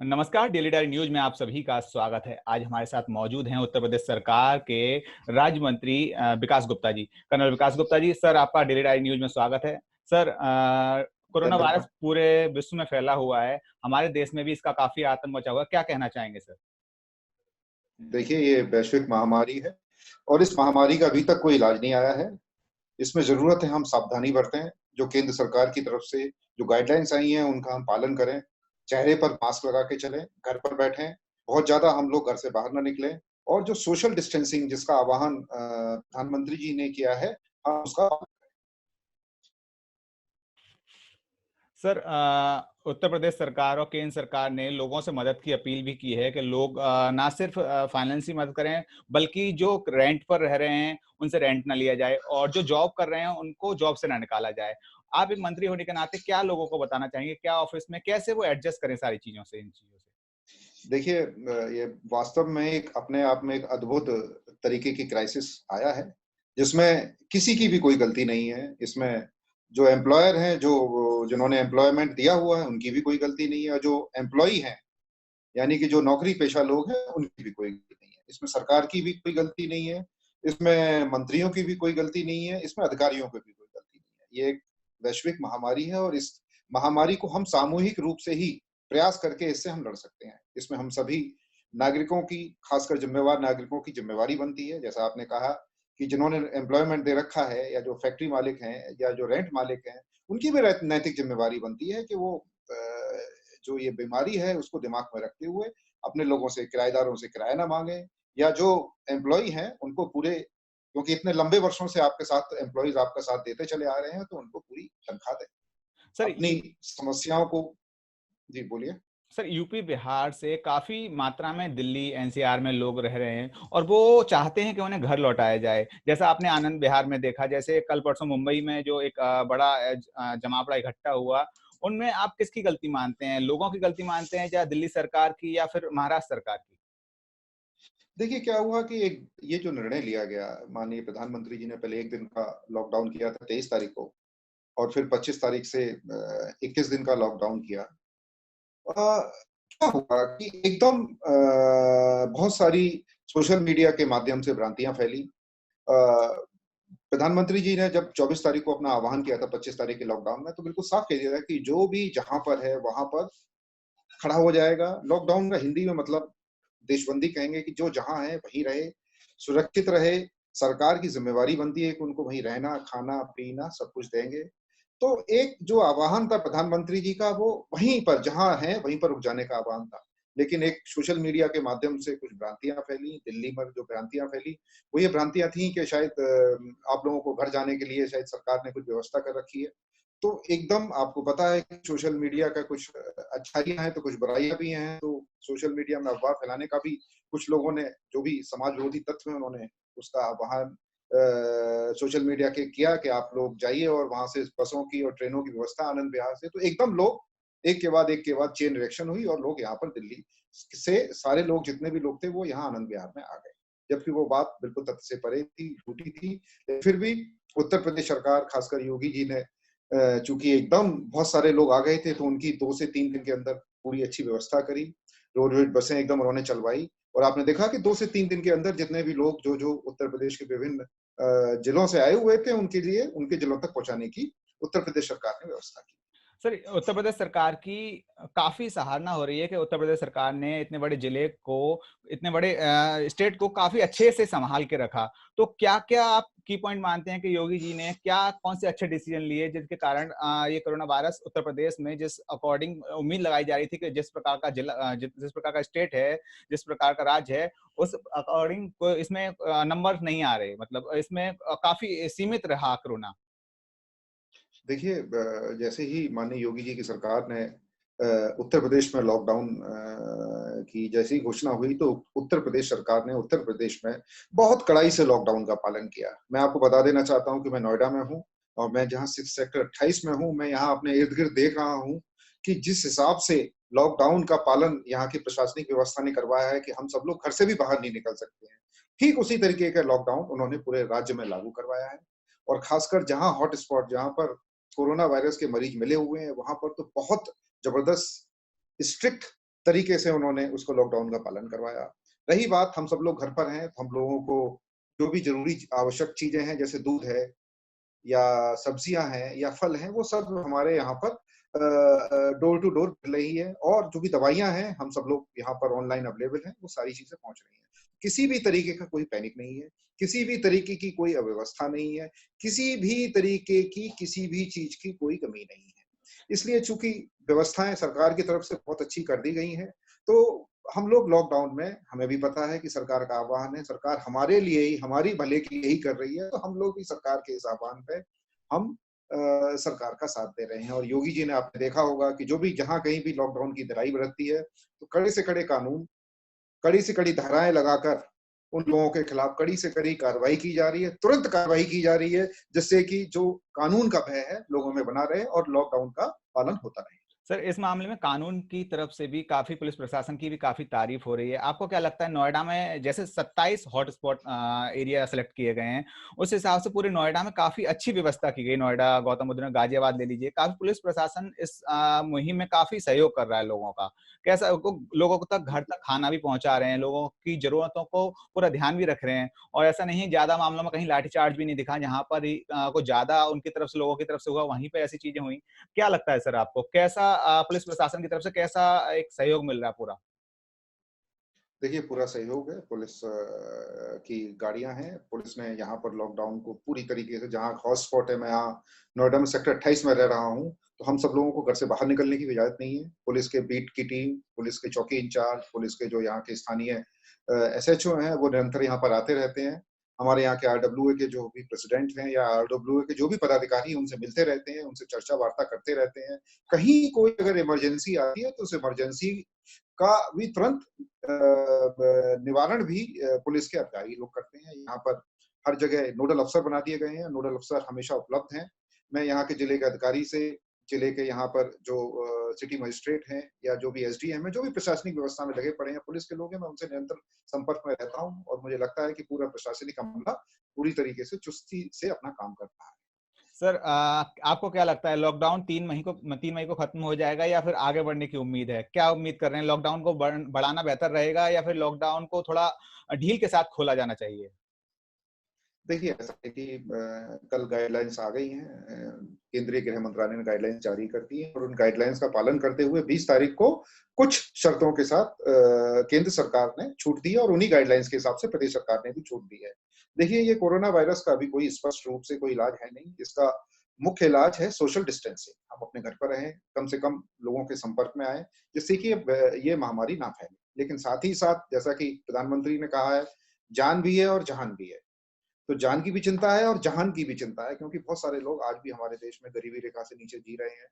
नमस्कार, daily diary news में आप सभी का स्वागत है। आज हमारे साथ मौजूद हैं उत्तर प्रदेश सरकार के राज्य मंत्री विकास गुप्ता जी। कर्नल विकास गुप्ता जी, सर आपका डेली डायरी न्यूज में स्वागत है। सर, कोरोना वायरस धन्यवाद। पूरे विश्व में फैला हुआ है, हमारे देश में भी इसका काफी आतंक मचा हुआ है, क्या कहना चाहेंगे सर? देखिए, ये वैश्विक महामारी है और इस महामारी का अभी तक कोई इलाज नहीं आया है। इसमें ज़रूरत है हम सावधानी बरतें, जो केंद्र सरकार की तरफ से जो गाइडलाइंस आई हैं, उनका हम पालन करें। चेहरे पर मास्क लगा के चलें, घर पर बैठें, बहुत ज़्यादा हम लोग घर से बाहर ना निकलें और जो सोशल डिस्टेंसिंग जिसका आह्वान प्रधानमंत्री जी ने किया है, हम उसका सर, उत्तर प्रदेश सरकार और केंद्र सरकार ने लोगों से मदद की अपील भी की है कि लोग ना सिर्फ फाइनेंशियल मदद करें, बल्कि जो रेंट पर रह रहे हैं उनसे रेंट ना लिया जाए और जो जॉब कर रहे हैं उनको जॉब से ना निकाला जाए। आप एक मंत्री होने के नाते क्या लोगों को बताना चाहेंगे, क्या ऑफिस में कैसे वो एडजस्ट करें सारी चीजों से, इन चीजों से? देखिए ये वास्तव में एक अपने आप में एक अद्भुत तरीके की क्राइसिस आया है, जिसमें किसी की भी कोई गलती नहीं है। इसमें जो एम्प्लॉयर हैं, जो जिन्होंने एम्प्लॉयमेंट दिया हुआ है, उनकी भी कोई गलती नहीं है और जो एम्प्लॉयी हैं, यानी कि जो नौकरी पेशा लोग हैं, उनकी भी कोई गलती नहीं है। इसमें सरकार की भी कोई गलती नहीं है, इसमें मंत्रियों की भी कोई गलती नहीं है, इसमें अधिकारियों की भी कोई गलती नहीं है। ये एक वैश्विक महामारी है और इस महामारी को हम सामूहिक रूप से ही प्रयास करके इससे हम लड़ सकते हैं। इसमें हम सभी नागरिकों की, खासकर ज़िम्मेवार नागरिकों की ज़िम्मेवारी बनती है। जैसा आपने कहा कि जिन्होंने एम्प्लॉयमेंट दे रखा है या जो फैक्ट्री मालिक हैं या जो रेंट मालिक हैं, उनकी भी नैतिक ज़िम्मेवारी बनती है कि वो अ, जो ये बीमारी है उसको दिमाग में रखते हुए अपने लोगों से, किराएदारों से किराया ना माँगे या जो एम्प्लॉयी हैं उनको पूरे, क्योंकि इतने लंबे वर्षों से आपके साथ एम्प्लॉइज़ आपका साथ देते चले आ रहे हैं, तो उनको पूरी तनख्वाह दें। सर अपनी समस्याओं को जी, बोलिए। सर, यूपी बिहार से काफी मात्रा में दिल्ली एनसीआर में लोग रह रहे हैं और वो चाहते हैं कि उन्हें घर लौटाया जाए। जैसा आपने आनंद विहार में देखा, जैसे कल परसों मुंबई में जो एक बड़ा जमावड़ा इकट्ठा हुआ, उनमें आप किसकी गलती मानते हैं? लोगों की गलती मानते हैं या दिल्ली सरकार की या फिर महाराष्ट्र सरकार की? देखिए, क्या हुआ कि एक ये जो निर्णय लिया गया, माननीय प्रधानमंत्री जी ने पहले 1 दिन का लॉकडाउन किया था 23 तारीख को और फिर 25 तारीख से 21 दिन का लॉकडाउन किया। क्या हुआ कि एकदम बहुत सारी सोशल मीडिया के माध्यम से भ्रांतियाँ फैली। अ, प्रधानमंत्री जी ने जब 24 तारीख को अपना आह्वान किया था 25 तारीख के लॉकडाउन में, तो बिल्कुल साफ कह दिया था कि जो भी जहाँ पर है, वहाँ पर खड़ा हो जाएगा। लॉकडाउन का हिंदी में मतलब देशबंदी कहेंगे कि जो जहाँ है वहीं रहे, सुरक्षित रहे। सरकार की ज़िम्मेवारी बनती है कि उनको वहीं रहना, खाना-पीना सब कुछ देंगे। तो एक जो आह्वान था प्रधानमंत्री जी का, वो वहीं पर जहाँ हैं, वहीं पर रुक जाने का आह्वान था। लेकिन एक सोशल मीडिया के माध्यम से कुछ भ्रांतियाँ फैली, दिल्ली में जो भ्रांतियाँ फैली, वो ये भ्रांतियाँ थी कि शायद आप लोगों को घर जाने के लिए शायद सरकार ने कुछ व्यवस्था कर रखी है। तो एकदम आपको पता है कि सोशल मीडिया का कुछ अच्छाइयाँ हैं, तो कुछ बुराइयाँ भी हैं। तो सोशल मीडिया में अफ़वाह फैलाने का भी कुछ लोगों ने, जो भी समाज विरोधी तत्व हैं, उन्होंने उसका आह्वान सोशल मीडिया के किया कि आप लोग जाइए और वहाँ से बसों की और ट्रेनों की व्यवस्था आनंद विहार से। तो एकदम लोग एक के बाद चेन रिएक्शन हुई और लोग यहाँ पर दिल्ली से सारे लोग, जितने भी लोग थे, वो यहाँ आनंद विहार में आ गए। जबकि वो बात बिल्कुल तथ्य से परे थी, झूठी थी। फिर भी उत्तर प्रदेश सरकार, खासकर योगी जी ने चूँकि एकदम बहुत सारे लोग आ गए थे, तो उनकी 2 से 3 दिन के अंदर पूरी अच्छी व्यवस्था करी। रोड-वेड बसें एकदम उन्होंने चलवाई और आपने देखा कि 2 से 3 दिन के अंदर जितने भी लोग जो उत्तर प्रदेश के विभिन्न जिलों से आए हुए थे, उनके लिए उनके जिलों तक पहुँचाने की उत्तर प्रदेश सरकार ने व्यवस्था की। सर, उत्तर प्रदेश सरकार की काफ़ी सराहना हो रही है कि उत्तर प्रदेश सरकार ने इतने बड़े जिले को, इतने बड़े स्टेट को काफ़ी अच्छे से सँभाल के रखा। तो क्या-क्या आप की पॉइंट मानते हैं कि योगी जी ने क्या कौन से अच्छे डिसीज़न लिए जिसके कारण ये कोरोना वायरस उत्तर प्रदेश में जिस अकॉर्डिंग उम्मीद लगाई जा रही थी कि जिस प्रकार का जिला जिस प्रकार का स्टेट है, जिस प्रकार का राज्य है, उस अकॉर्डिंग को इसमें नंबर नहीं आ रहे। मतलब इसमें काफ़ी सीमित रहा कोरोना। देखिए जैसे ही माननीय योगी जी की सरकार ने उत्तर प्रदेश में लॉकडाउन की जैसे ही घोषणा हुई, तो उत्तर प्रदेश सरकार ने उत्तर प्रदेश में बहुत कड़ाई से लॉकडाउन का पालन किया। मैं आपको बता देना चाहता हूँ कि मैं नोएडा में हूँ और मैं जहाँ सेक्टर 28 में हूँ, मैं यहाँ अपने इर्द-गिर्द देख रहा हूँ कि जिस हिसाब से लॉकडाउन का पालन यहाँ की प्रशासनिक व्यवस्था ने करवाया है कि हम सब लोग घर से भी बाहर नहीं निकल सकते हैं। ठीक उसी तरीके का लॉकडाउन उन्होंने पूरे राज्य में लागू करवाया है और खासकर जहाँ हॉट स्पॉट, जहाँ पर कोरोना वायरस के मरीज मिले हुए हैं, वहाँ पर तो बहुत ज़बरदस्त स्ट्रिक्ट तरीके से उन्होंने उसको लॉकडाउन का पालन करवाया। रही बात हम सब लोग घर पर हैं, तो हम लोगों को जो भी ज़रूरी आवश्यक चीज़ें हैं, जैसे दूध है या सब्जियाँ हैं या फल हैं, वो सब हमारे यहाँ पर डोर टू डोर मिल रही है, और जो भी दवाइयाँ हैं, हम सब लोग यहाँ पर ऑनलाइन अवेलेबल हैं, वो सारी चीज़ें पहुँच रही हैं। किसी भी तरीके का कोई पैनिक नहीं है, किसी भी तरीके की कोई अव्यवस्था नहीं है, किसी भी तरीके की किसी भी चीज़ की कोई कमी नहीं है। इसलिए चूँकि व्यवस्थाएँ सरकार की तरफ से बहुत अच्छी कर दी गई हैं, तो हम लोग लॉकडाउन में, हमें भी पता है कि सरकार का आह्वान है, सरकार हमारे लिए ही, हमारी भले के लिए ही कर रही है, तो हम लोग भी सरकार के इस आह्वान पे हम सरकार का साथ दे रहे हैं। और योगी जी ने, आपने देखा होगा कि जो भी जहाँ कहीं भी लॉकडाउन की ढिलाई बरतती है, तो कड़े से कड़े कानून, कड़ी से कड़ी धाराएँ लगाकर उन लोगों के खिलाफ कड़ी से कड़ी कार्रवाई की जा रही है, तुरंत कार्रवाई की जा रही है, जिससे कि जो कानून का भय है, लोगों में बना रहे और लॉकडाउन का पालन होता रहे। सर, इस मामले में कानून की तरफ से भी काफ़ी, पुलिस प्रशासन की भी काफ़ी तारीफ हो रही है। आपको क्या लगता है, नोएडा में जैसे 27 हॉटस्पॉट एरिया सेलेक्ट किए गए हैं, उस हिसाब से पूरे नोएडा में काफ़ी अच्छी व्यवस्था की गई। नोएडा, गौतम बुद्ध नगर, गाज़ियाबाद ले लीजिए, काफ़ी पुलिस प्रशासन इस मुहिम में काफ़ी सहयोग कर रहा है लोगों का। कैसा को लोगों को तक घर तक खाना भी पहुँचा रहे हैं, लोगों की ज़रूरतों को पूरा ध्यान भी रख रहे हैं, और ऐसा नहीं है, ज़्यादा मामलों में कहीं लाठीचार्ज भी नहीं दिखा, जहाँ पर ही कुछ ज़्यादा उनकी तरफ से, लोगों की तरफ से हुआ, वहीं पे ऐसी चीज़ें हुई। क्या लगता है सर आपको, कैसा पुलिस प्रशासन की तरफ से कैसा एक सहयोग मिल रहा है पूरा? देखिए, पूरा सहयोग है, पुलिस की गाड़ियाँ हैं, पुलिस ने यहाँ पर लॉकडाउन को पूरी तरीके से, जहाँ हॉटस्पॉट है, मैं यहाँ नोएडा में सेक्टर 28 में रह रहा हूँ, तो हम सब लोगों को घर से बाहर निकलने की इजाज़त नहीं है। पुलिस के बीट की टीम, पुलिस के चौकी इंचार्ज, पुलिस के जो यहाँ के स्थानीय एसएचओ हैं, वो निरंतर यहाँ पर आते रहते हैं। हमारे यहाँ के आरडब्ल्यूए के जो भी प्रेसिडेंट हैं या आरडब्ल्यूए के जो भी पदाधिकारी हैं, उनसे मिलते रहते हैं, उनसे चर्चा-वार्ता करते रहते हैं। कहीं कोई अगर इमरजेंसी आती है, तो उस इमरजेंसी का भी तुरंत निवारण भी पुलिस के अधिकारी लोग करते हैं। यहाँ पर हर जगह नोडल अफ़सर बना दिए गए हैं, नोडल अफ़सर हमेशा उपलब्ध हैं। मैं यहाँ के जिले के अधिकारी से, जिले के यहाँ पर जो सिटी मजिस्ट्रेट हैं या जो भी एसडीएम हैं, जो भी प्रशासनिक व्यवस्था में लगे पड़े हैं, पुलिस के लोग हैं, मैं उनसे निरंतर संपर्क में रहता हूँ, और मुझे लगता है कि पूरा प्रशासनिक अमला पूरी तरीके से चुस्ती से अपना काम कर रहा है। सर, आपको क्या लगता है, लॉकडाउन 3 मई को खत्म हो जाएगा या फिर आगे बढ़ने की उम्मीद है? क्या उम्मीद कर रहे हैं, लॉकडाउन को बढ़ाना बेहतर रहेगा या फिर लॉकडाउन को थोड़ा ढील के साथ खोला जाना चाहिए? देखिए, ऐसा है कि कल गाइडलाइंस आ गई हैं, केंद्रीय गृह मंत्रालय ने गाइडलाइंस जारी कर दी है, और उन गाइडलाइंस का पालन करते हुए 20 तारीख को कुछ शर्तों के साथ केंद्र सरकार ने छूट दी है, और उन्हीं गाइडलाइंस के हिसाब से प्रदेश सरकार ने भी छूट दी है। देखिए, ये कोरोना वायरस का अभी कोई स्पष्ट रूप से कोई इलाज है नहीं। इसका मुख्य इलाज है सोशल डिस्टेंसिंग। हम अपने घर पर रहें, कम से कम लोगों के संपर्क में आएँ, जिससे कि ये महामारी ना फैले। लेकिन साथ ही साथ, जैसा कि प्रधानमंत्री ने कहा है, जान भी है और जहान भी है। तो जान की भी चिंता है और जहान की भी चिंता है, क्योंकि बहुत सारे लोग आज भी हमारे देश में गरीबी रेखा से नीचे जी रहे हैं।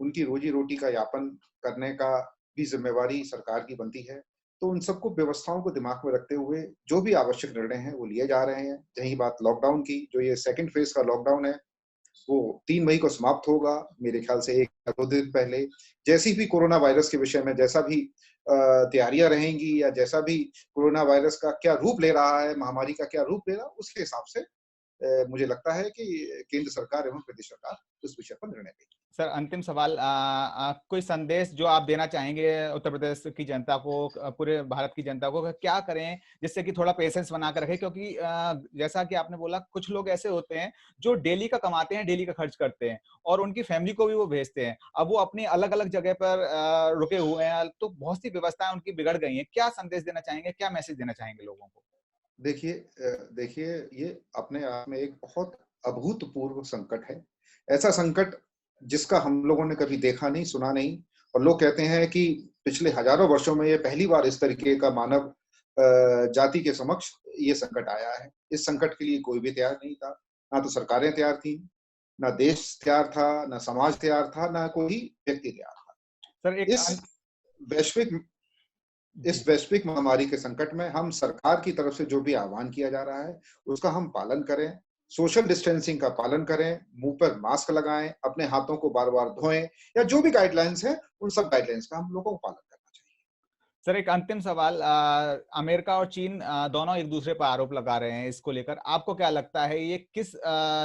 उनकी रोजी-रोटी का यापन करने का भी ज़िम्मेवारी सरकार की बनती है। तो उन सबको, व्यवस्थाओं को दिमाग में रखते हुए जो भी आवश्यक निर्णय हैं, वो लिए जा रहे हैं। रही बात लॉकडाउन की, जो ये सेकंड फेज़ का लॉकडाउन है, वो 3 मई को समाप्त होगा, मेरे ख्याल से 1 या 2 दिन पहले। जैसी भी कोरोना वायरस के विषय में जैसा भी तैयारियाँ रहेंगी, या जैसा भी कोरोना वायरस का क्या रूप ले रहा है, महामारी का क्या रूप ले रहा है, उसके हिसाब से मुझे लगता है कि केंद्र सरकार एवं प्रदेश सरकार उस विषय पर निर्णय लेगी। सर, अंतिम सवाल, कोई संदेश जो आप देना चाहेंगे उत्तर प्रदेश की जनता को, पूरे भारत की जनता को, कि क्या करें जिससे कि थोड़ा पेशेंस बना कर रखें? क्योंकि जैसा कि आपने बोला, कुछ लोग ऐसे होते हैं जो डेली का कमाते हैं, डेली का खर्च करते हैं, और उनकी फैमिली को भी वो भेजते हैं। अब वो अपनी अलग-अलग जगह पर रुके हुए हैं, तो बहुत सी व्यवस्थाएँ उनकी बिगड़ गई हैं। क्या संदेश देना चाहेंगे? क्या मैसेज देना चाहेंगे लोगों को? देखिए, ये अपने आप में एक बहुत अभूतपूर्व संकट है। ऐसा संकट जिसका हम लोगों ने कभी देखा नहीं, सुना नहीं, और लोग कहते हैं कि पिछले हज़ारों वर्षों में ये पहली बार इस तरीके का मानव जाति के समक्ष ये संकट आया है। इस संकट के लिए कोई भी तैयार नहीं था। ना तो सरकारें तैयार थीं, ना देश तैयार था, ना समाज तैयार था, ना कोई व्यक्ति तैयार था। सर, एक इस वैश्विक जी। इस वैश्विक महामारी के संकट में हम सरकार की तरफ से जो भी आह्वान किया जा रहा है, उसका हम पालन करें, सोशल डिस्टेंसिंग का पालन करें, मुँह पर मास्क लगाएँ, अपने हाथों को बार-बार धोएँ, या जो भी गाइडलाइंस हैं, उन सब गाइडलाइंस का हम लोगों को पालन करना चाहिए। सर, एक अंतिम सवाल, अमेरिका और चीन दोनों एक दूसरे पर आरोप लगा रहे हैं इसको लेकर। आपको क्या लगता है, ये किस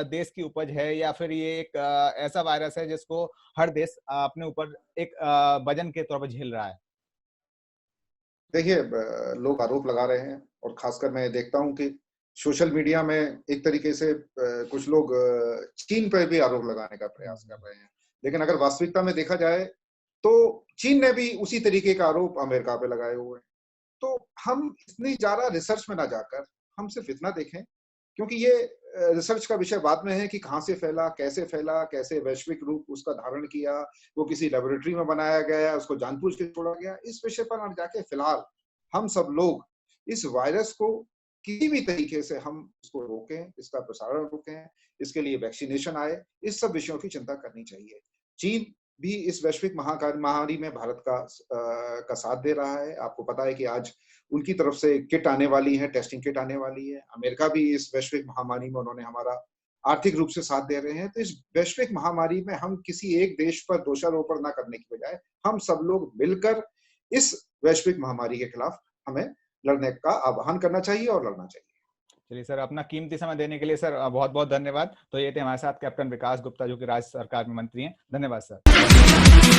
देश की उपज है, या फिर ये एक ऐसा वायरस है जिसको हर देश अपने ऊपर एक वजन के तौर पर झेल रहा है? देखिए, लोग आरोप लगा रहे हैं और खासकर मैं देखता हूँ कि सोशल मीडिया में एक तरीके से कुछ लोग चीन पर भी आरोप लगाने का प्रयास कर रहे हैं। लेकिन अगर वास्तविकता में देखा जाए, तो चीन ने भी उसी तरीके का आरोप अमेरिका पे लगाए हुए हैं। तो हम इतनी ज़्यादा रिसर्च में ना जाकर, हम सिर्फ इतना देखें, क्योंकि ये रिसर्च का विषय बाद में है कि कहाँ से फैला, कैसे वैश्विक रूप उसका धारण किया, वो किसी लैबोरेटरी में बनाया गया, उसको जानबूझ के छोड़ा गया। इस विषय पर ना जाके फिलहाल हम सब लोग इस वायरस को किसी भी तरीके से हम इसको रोकें, इसका प्रसारण रोकें, इसके लिए वैक्सीनेशन आए, इस सब विषयों की चिंता करनी चाहिए। चीन भी इस वैश्विक महामारी में भारत का साथ दे रहा है। आपको पता है कि आज उनकी तरफ से किट आने वाली है, टेस्टिंग किट आने वाली है। अमेरिका भी इस वैश्विक महामारी में उन्होंने हमारा आर्थिक रूप से साथ दे रहे हैं। तो इस वैश्विक महामारी में हम किसी एक देश पर दोषारोपण ना करने की बजाय, हम सब लोग मिलकर इस वैश्विक महामारी के खिलाफ हमें लड़ने का आह्वान करना चाहिए और लड़ना चाहिए। चलिए सर, अपना कीमती समय देने के लिए सर बहुत बहुत धन्यवाद। तो ये थे हमारे साथ कैप्टन विकास गुप्ता, जो कि राज्य सरकार में मंत्री हैं। धन्यवाद सर।